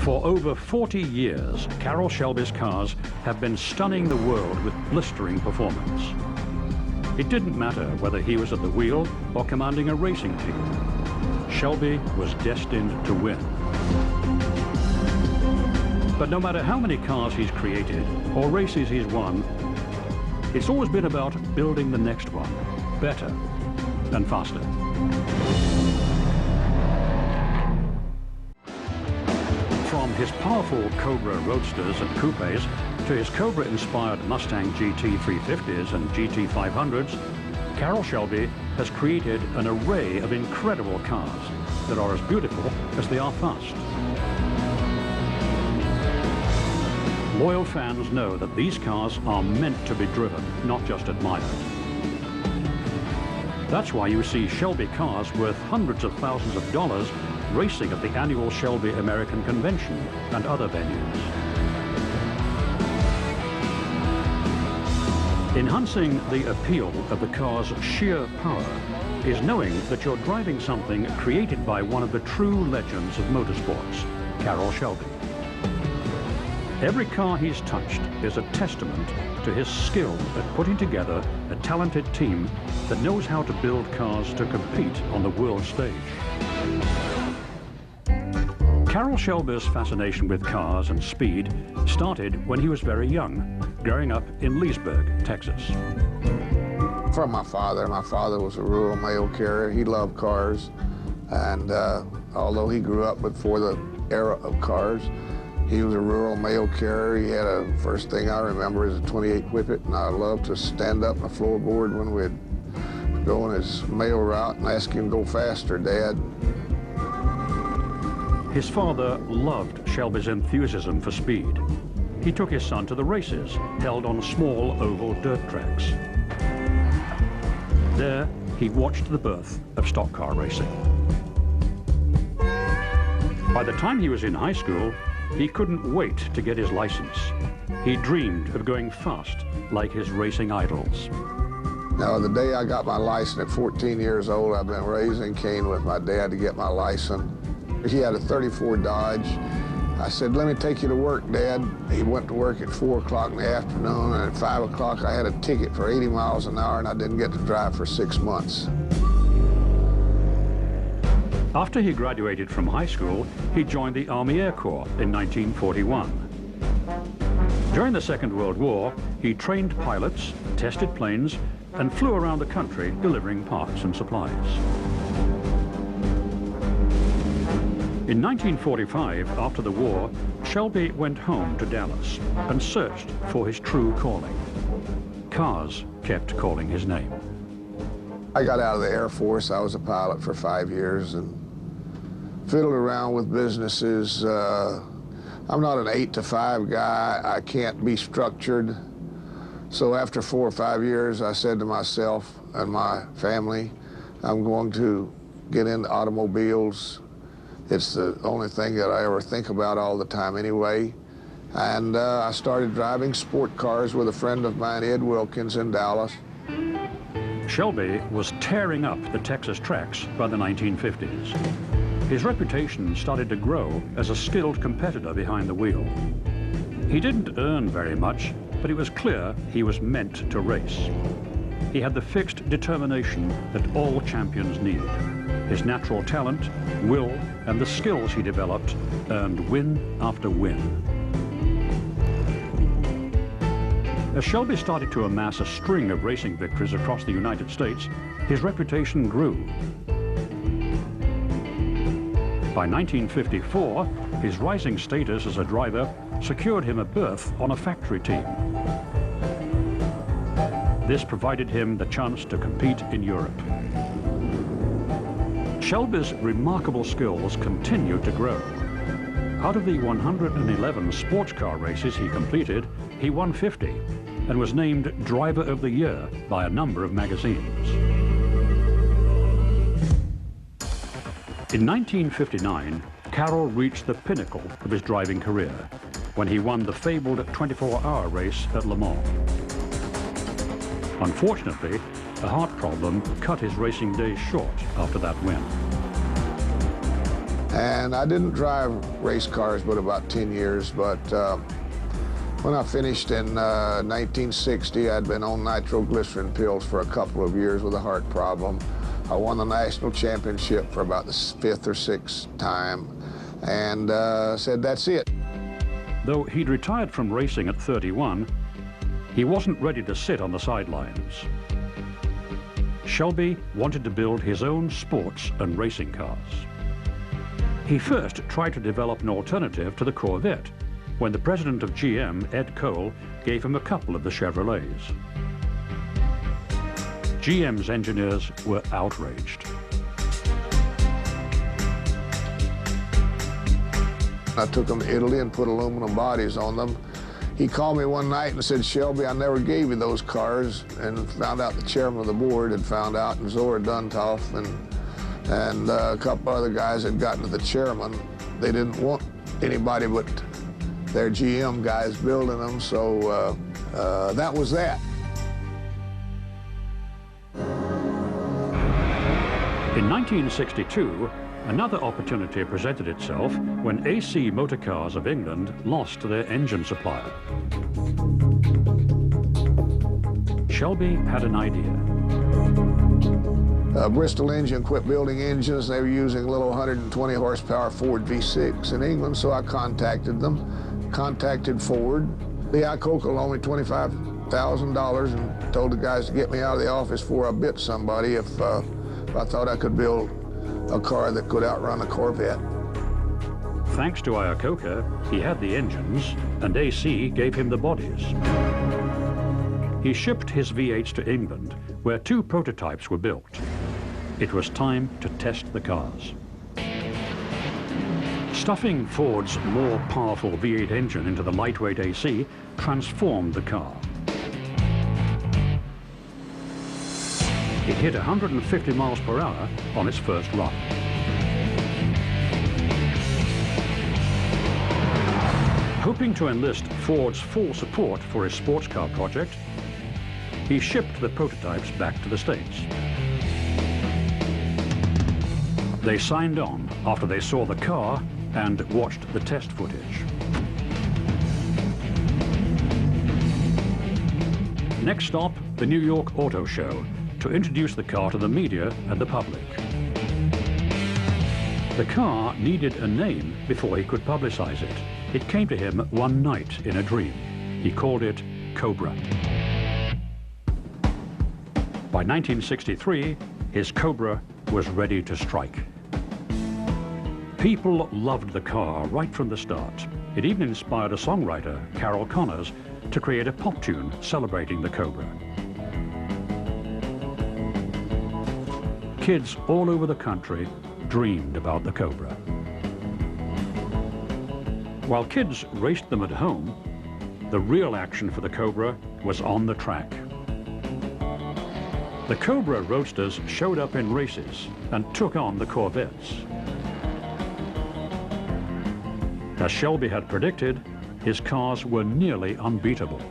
For over 40 years, Carroll Shelby's cars have been stunning the world with blistering performance. It didn't matter whether he was at the wheel or commanding a racing team. Shelby was destined to win. But no matter how many cars he's created or races he's won, it's always been about building the next one, better and faster. From his powerful Cobra roadsters and coupes to his Cobra-inspired Mustang GT 350s and GT 500s, Carroll Shelby has created an array of incredible cars that are as beautiful as they are fast. Loyal fans know that these cars are meant to be driven, not just admired. That's why you see Shelby cars worth hundreds of thousands of dollars racing at the annual Shelby American Convention and other venues. Enhancing the appeal of the car's sheer power is knowing that you're driving something created by one of the true legends of motorsports, Carroll Shelby. Every car he's touched is a testament to his skill at putting together a talented team that knows how to build cars to compete on the world stage. Carroll Shelby's fascination with cars and speed started when he was very young, growing up in Leesburg, Texas. From my father was a rural mail carrier. He loved cars, and although he grew up before the era of cars, he was a rural mail carrier. He had a, first thing I remember is a 28 Whippet, and I loved to stand up on the floorboard when we'd go on his mail route and ask him to go faster, Dad. His father loved Shelby's enthusiasm for speed. He took his son to the races, held on small oval dirt tracks. There, he watched the birth of stock car racing. By the time he was in high school, he couldn't wait to get his license. He dreamed of going fast like his racing idols. Now, the day I got my license at 14 years old, I've been raising Cain with my dad to get my license. He had a 34 Dodge. I said, let me take you to work, Dad. He went to work at 4 o'clock in the afternoon, and at 5 o'clock I had a ticket for 80 miles an hour, and I didn't get to drive for 6 months. After he graduated from high school, he joined the Army Air Corps in 1941. During the Second World War, he trained pilots, tested planes, and flew around the country delivering parts and supplies. In 1945, after the war, Shelby went home to Dallas and searched for his true calling. Cars kept calling his name. I got out of the Air Force. I was a pilot for 5 years and fiddled around with businesses. I'm not an 8 to 5 guy. I can't be structured. So after 4 or 5 years, I said to myself and my family, I'm going to get into automobiles. It's the only thing that I ever think about all the time anyway. And I started driving sport cars with a friend of mine, Ed Wilkins, in Dallas. Shelby was tearing up the Texas tracks by the 1950s. His reputation started to grow as a skilled competitor behind the wheel. He didn't earn very much, but it was clear he was meant to race. He had the fixed determination that all champions need. His natural talent, will, and the skills he developed earned win after win. As Shelby started to amass a string of racing victories across the United States, his reputation grew. By 1954, his rising status as a driver secured him a berth on a factory team. This provided him the chance to compete in Europe. Shelby's remarkable skills continued to grow. Out of the 111 sports car races he completed, he won 50 and was named Driver of the Year by a number of magazines. In 1959, Carroll reached the pinnacle of his driving career when he won the fabled 24-hour race at Le Mans. Unfortunately, a heart problem cut his racing days short after that win. And I didn't drive race cars but about 10 years, but when I finished in 1960, I'd been on nitroglycerin pills for a couple of years with a heart problem. I won the national championship for about the 5th or 6th time, and said, that's it. Though he'd retired from racing at 31, he wasn't ready to sit on the sidelines. Shelby wanted to build his own sports and racing cars. He first tried to develop an alternative to the Corvette when the president of GM, Ed Cole, gave him a couple of the Chevrolets. GM's engineers were outraged. I took them to Italy and put aluminum bodies on them. He called me one night and said, Shelby, I never gave you those cars, and found out the chairman of the board had found out, and Zora Duntov and a couple other guys had gotten to the chairman. They didn't want anybody but their GM guys building them, so that was that. In 1962, another opportunity presented itself when AC Motor Cars of England lost their engine supplier. Shelby had an idea. Bristol Engine quit building engines. They were using little 120 horsepower Ford V6 in England, so I contacted them, contacted Ford. The Icoca loaned me $25,000 and told the guys to get me out of the office before I bit somebody if I thought I could build a car that could outrun a Corvette. Thanks to Iacocca, he had the engines, and AC gave him the bodies. He shipped his V8s to England, where 2 prototypes were built. It was time to test the cars. Stuffing Ford's more powerful V8 engine into the lightweight AC transformed the car. It hit 150 miles per hour on its first run. Hoping to enlist Ford's full support for his sports car project, he shipped the prototypes back to the States. They signed on after they saw the car and watched the test footage. Next stop, the New York Auto Show, to introduce the car to the media and the public. The car needed a name before he could publicize it. It came to him one night in a dream. He called it Cobra. By 1963, his Cobra was ready to strike. People loved the car right from the start. It even inspired a songwriter, Carol Connors, to create a pop tune celebrating the Cobra. Kids all over the country dreamed about the Cobra. While kids raced them at home, the real action for the Cobra was on the track. The Cobra roadsters showed up in races and took on the Corvettes. As Shelby had predicted, his cars were nearly unbeatable.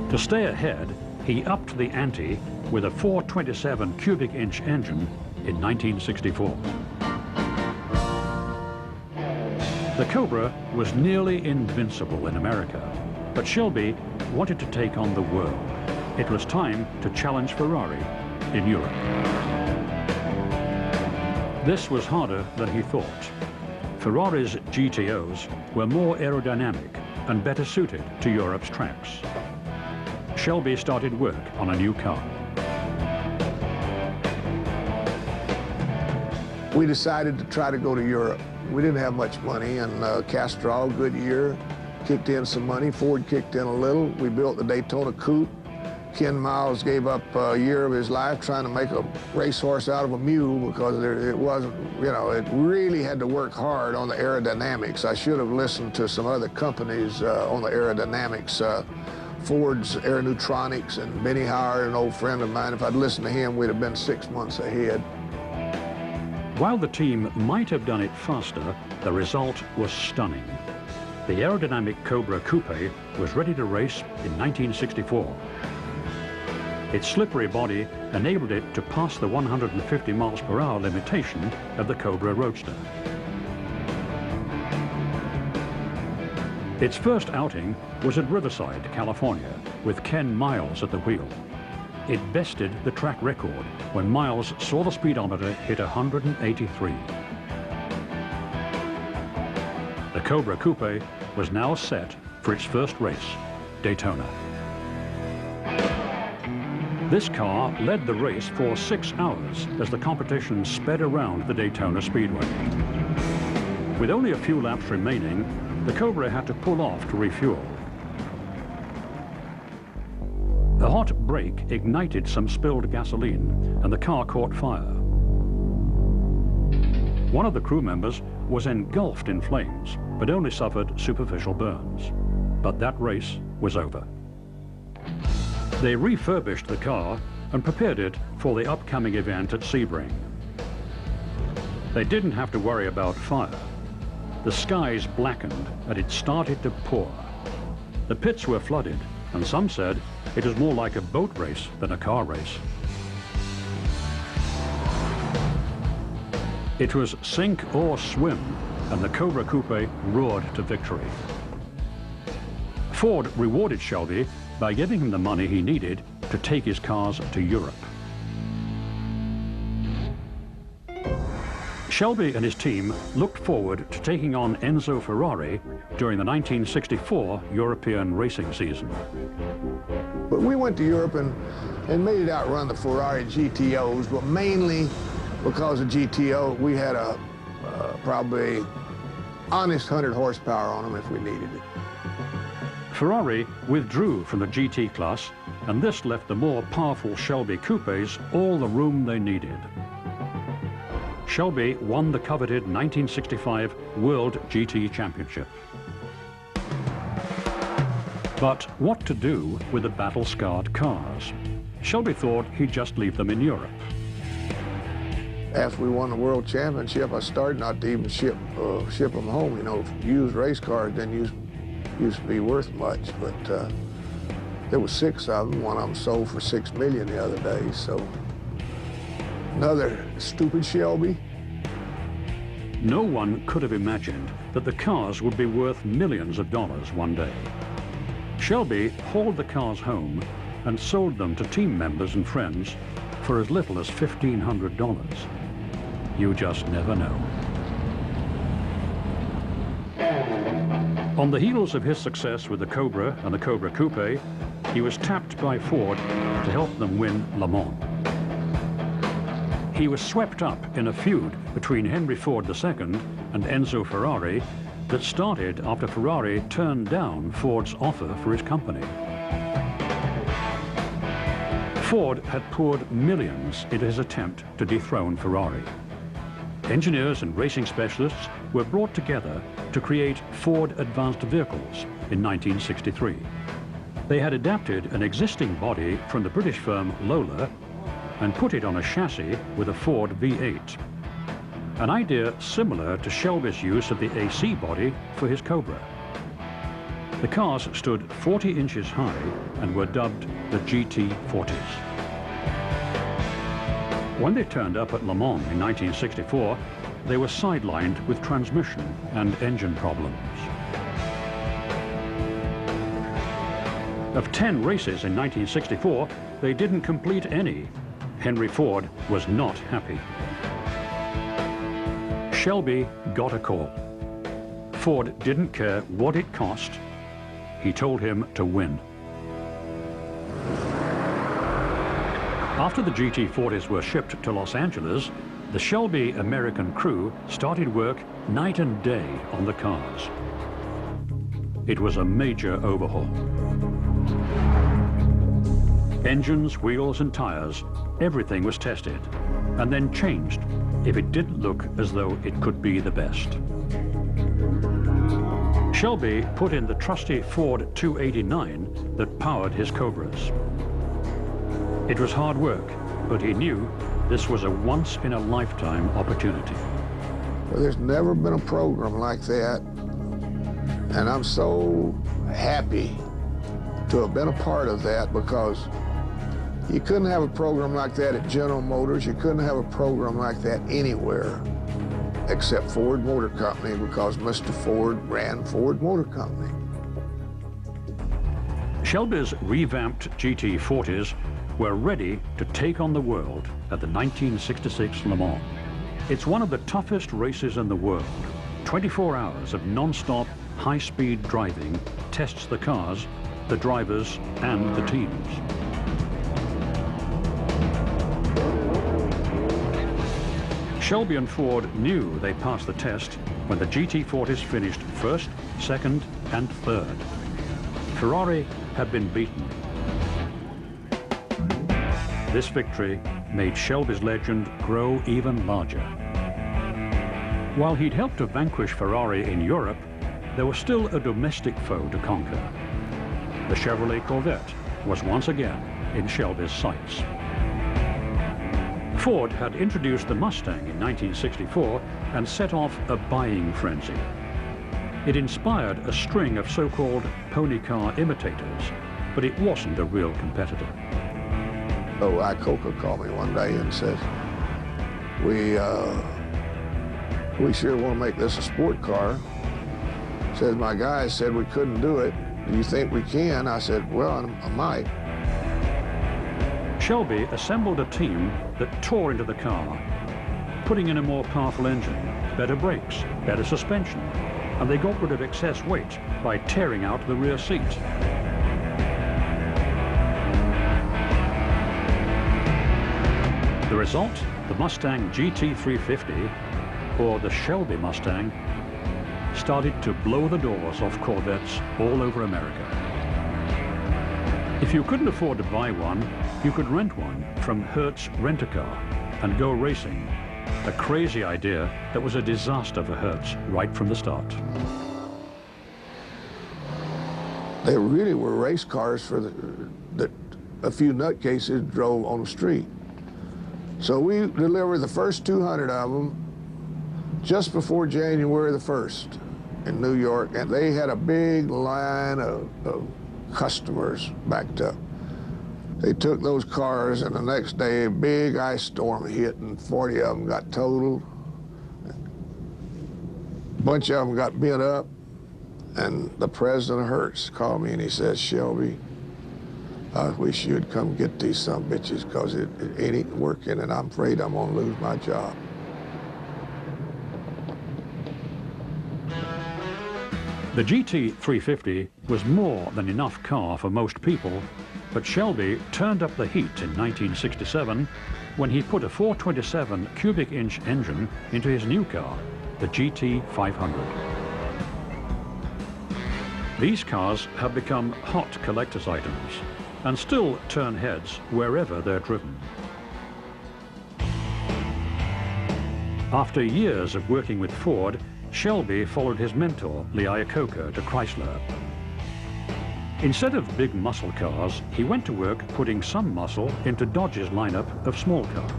To stay ahead, he upped the ante with a 427 cubic inch engine in 1964. The Cobra was nearly invincible in America, but Shelby wanted to take on the world. It was time to challenge Ferrari in Europe. This was harder than he thought. Ferrari's GTOs were more aerodynamic and better suited to Europe's tracks. Shelby started work on a new car. We decided to try to go to Europe. We didn't have much money, and Castrol, Goodyear, kicked in some money. Ford kicked in a little. We built the Daytona Coupe. Ken Miles gave up a year of his life trying to make a racehorse out of a mule because it wasn't, you know, it really had to work hard on the aerodynamics. I should have listened to some other companies on the aerodynamics. Ford's Aeroneutronics and Benny Howard, an old friend of mine. If I'd listened to him, we'd have been 6 months ahead. While the team might have done it faster, the result was stunning. The aerodynamic Cobra Coupe was ready to race in 1964. Its slippery body enabled it to pass the 150 miles per hour limitation of the Cobra Roadster. Its first outing was at Riverside, California, with Ken Miles at the wheel. It bested the track record when Miles saw the speedometer hit 183. The Cobra Coupe was now set for its first race, Daytona. This car led the race for 6 hours as the competition sped around the Daytona Speedway. With only a few laps remaining, the Cobra had to pull off to refuel. A hot brake ignited some spilled gasoline and the car caught fire. One of the crew members was engulfed in flames, but only suffered superficial burns. But that race was over. They refurbished the car and prepared it for the upcoming event at Sebring. They didn't have to worry about fire. The skies blackened and it started to pour. The pits were flooded, and some said it was more like a boat race than a car race. It was sink or swim, and the Cobra Coupe roared to victory. Ford rewarded Shelby by giving him the money he needed to take his cars to Europe. Shelby and his team looked forward to taking on Enzo Ferrari during the 1964 European racing season. But we went to Europe and made it outrun the Ferrari GTOs, but mainly because of GTO, we had a probably honest 100 horsepower on them if we needed it. Ferrari withdrew from the GT class, and this left the more powerful Shelby Coupes all the room they needed. Shelby won the coveted 1965 World GT Championship. But what to do with the battle-scarred cars? Shelby thought he'd just leave them in Europe. After we won the World Championship, I started not to even ship them home. You know, used race cars didn't used to be worth much, but there was 6 of them. One of them sold for $6 million the other day, so another stupid Shelby. No one could have imagined that the cars would be worth millions of dollars one day. Shelby hauled the cars home and sold them to team members and friends for as little as $1,500. You just never know. On the heels of his success with the Cobra and the Cobra Coupe, he was tapped by Ford to help them win Le Mans. He was swept up in a feud between Henry Ford II and Enzo Ferrari that started after Ferrari turned down Ford's offer for his company. Ford had poured millions into his attempt to dethrone Ferrari. Engineers and racing specialists were brought together to create Ford Advanced Vehicles in 1963. They had adapted an existing body from the British firm Lola and put it on a chassis with a Ford V8, an idea similar to Shelby's use of the AC body for his Cobra. The cars stood 40 inches high and were dubbed the GT40s. When they turned up at Le Mans in 1964, they were sidelined with transmission and engine problems. Of 10 races in 1964, they didn't complete any. Henry Ford was not happy. Shelby got a call. Ford didn't care what it cost. He told him to win. After the GT40s were shipped to Los Angeles, the Shelby American crew started work night and day on the cars. It was a major overhaul. Engines, wheels, and tires, everything was tested, and then changed if it didn't look as though it could be the best. Shelby put in the trusty Ford 289 that powered his Cobras. It was hard work, but he knew this was a once-in-a-lifetime opportunity. Well, there's never been a program like that, and I'm so happy to have been a part of that, because You couldn't have a program like that at General Motors. You couldn't have a program like that anywhere except Ford Motor Company, because Mr. Ford ran Ford Motor Company. Shelby's revamped GT40s were ready to take on the world at the 1966 Le Mans. It's one of the toughest races in the world. 24 hours of non-stop, high-speed driving tests the cars, the drivers, and the teams. Shelby and Ford knew they passed the test when the GT40s finished first, second, and third. Ferrari had been beaten. This victory made Shelby's legend grow even larger. While he'd helped to vanquish Ferrari in Europe, there was still a domestic foe to conquer. The Chevrolet Corvette was once again in Shelby's sights. Ford had introduced the Mustang in 1964 and set off a buying frenzy. It inspired a string of so-called pony car imitators, but it wasn't a real competitor. So Icoca called me one day and said, we sure want to make this a sport car. Says, my guys said we couldn't do it. Do you think we can? I said, well, I might. Shelby assembled a team that tore into the car, putting in a more powerful engine, better brakes, better suspension, and they got rid of excess weight by tearing out the rear seat. The result, the Mustang GT350, or the Shelby Mustang, started to blow the doors off Corvettes all over America. If you couldn't afford to buy one, you could rent one from Hertz Rent-A-Car and go racing, a crazy idea that was a disaster for Hertz right from the start. They really were race cars for that a few nutcases drove on the street. So we delivered the first 200 of them just before January the 1st in New York, and they had a big line of customers backed up. They took those cars, and the next day a big ice storm hit, and 40 of them got totaled. A bunch of them got bent up, and the president of Hertz called me and he says, Shelby, I wish you'd come get these son of bitches, because it ain't working, and I'm afraid I'm gonna lose my job. The GT350 was more than enough car for most people, but Shelby turned up the heat in 1967 when he put a 427 cubic inch engine into his new car, the GT500. These cars have become hot collector's items and still turn heads wherever they're driven. After years of working with Ford, Shelby followed his mentor, Lee Iacocca, to Chrysler. Instead of big muscle cars, he went to work putting some muscle into Dodge's lineup of small cars.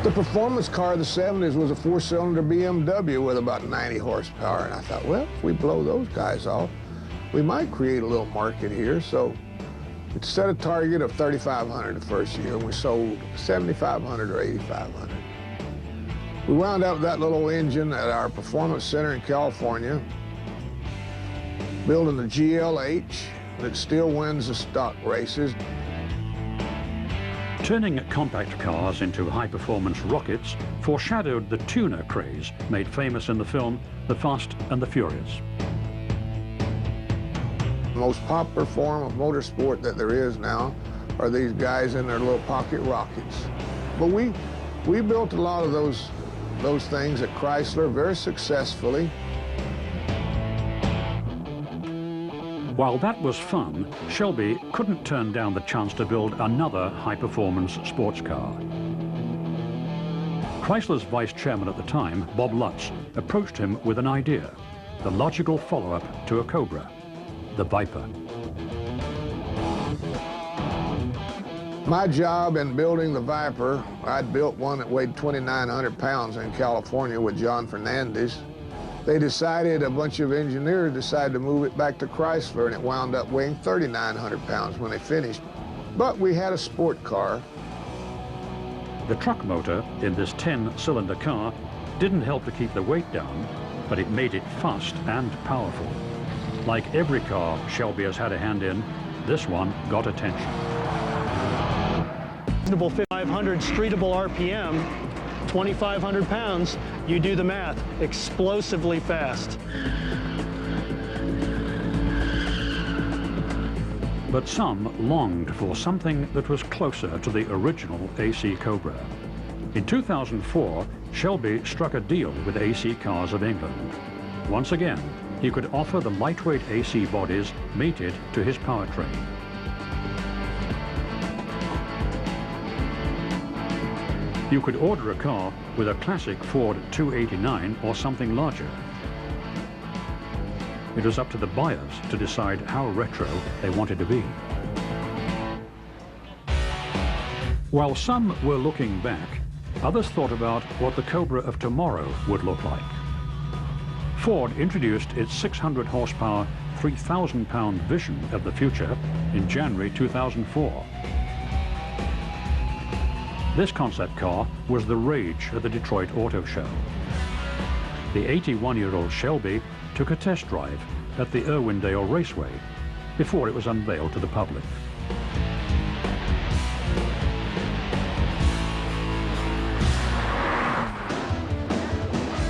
The performance car of the 70s was a 4-cylinder BMW with about 90 horsepower, and I thought, well, if we blow those guys off, we might create a little market here. So it set a target of 3,500 the first year, and we sold 7,500 or 8,500. We wound up that little engine at our performance center in California, building the GLH that still wins the stock races. Turning compact cars into high-performance rockets foreshadowed the tuner craze made famous in the film The Fast and the Furious. The most popular form of motorsport that there is now are these guys in their little pocket rockets. But we built a lot of those things at Chrysler very successfully. While that was fun, Shelby couldn't turn down the chance to build another high-performance sports car. Chrysler's vice chairman at the time, Bob Lutz, approached him with an idea, the logical follow-up to a Cobra, the Viper. My job in building the Viper, I'd built one that weighed 2,900 pounds in California with John Fernandez. They decided, a bunch of engineers decided to move it back to Chrysler, and it wound up weighing 3,900 pounds when they finished. But we had a sport car. The truck motor in this 10-cylinder car didn't help to keep the weight down, but it made it fast and powerful. Like every car Shelby has had a hand in, this one got attention. 500 streetable RPM, 2,500 pounds, you do the math, explosively fast. But some longed for something that was closer to the original AC Cobra. In 2004, Shelby struck a deal with AC Cars of England. Once again, he could offer the lightweight AC bodies mated to his powertrain. You could order a car with a classic Ford 289 or something larger. It was up to the buyers to decide how retro they wanted to be. While some were looking back, others thought about what the Cobra of tomorrow would look like. Ford introduced its 600 horsepower, 3,000-pound vision of the future in January 2004. This concept car was the rage at the Detroit Auto Show. The 81-year-old Shelby took a test drive at the Irwindale Raceway before it was unveiled to the public.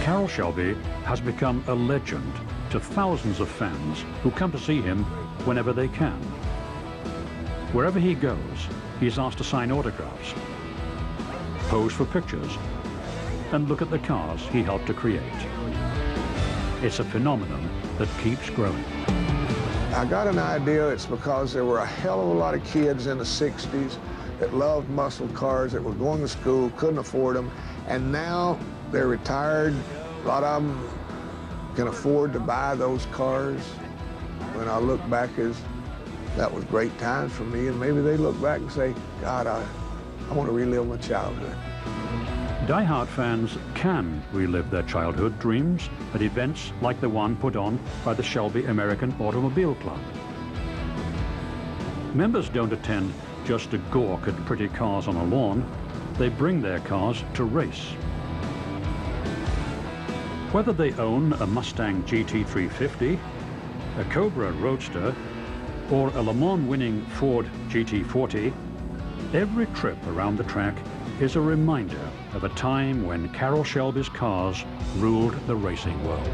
Carroll Shelby has become a legend to thousands of fans who come to see him whenever they can. Wherever he goes, he's asked to sign autographs, pose for pictures, and look at the cars he helped to create. It's a phenomenon that keeps growing. I got an idea it's because there were a hell of a lot of kids in the 60s that loved muscle cars, that were going to school, couldn't afford them, and now they're retired. A lot of them can afford to buy those cars. When I look back, that was great times for me, and maybe they look back and say, God, I want to relive my childhood. Die-hard fans can relive their childhood dreams at events like the one put on by the Shelby American Automobile Club. Members don't attend just to gawk at pretty cars on a lawn. They bring their cars to race. Whether they own a Mustang GT350, a Cobra Roadster, or a Le Mans-winning Ford GT40, every trip around the track is a reminder of a time when Carroll Shelby's cars ruled the racing world.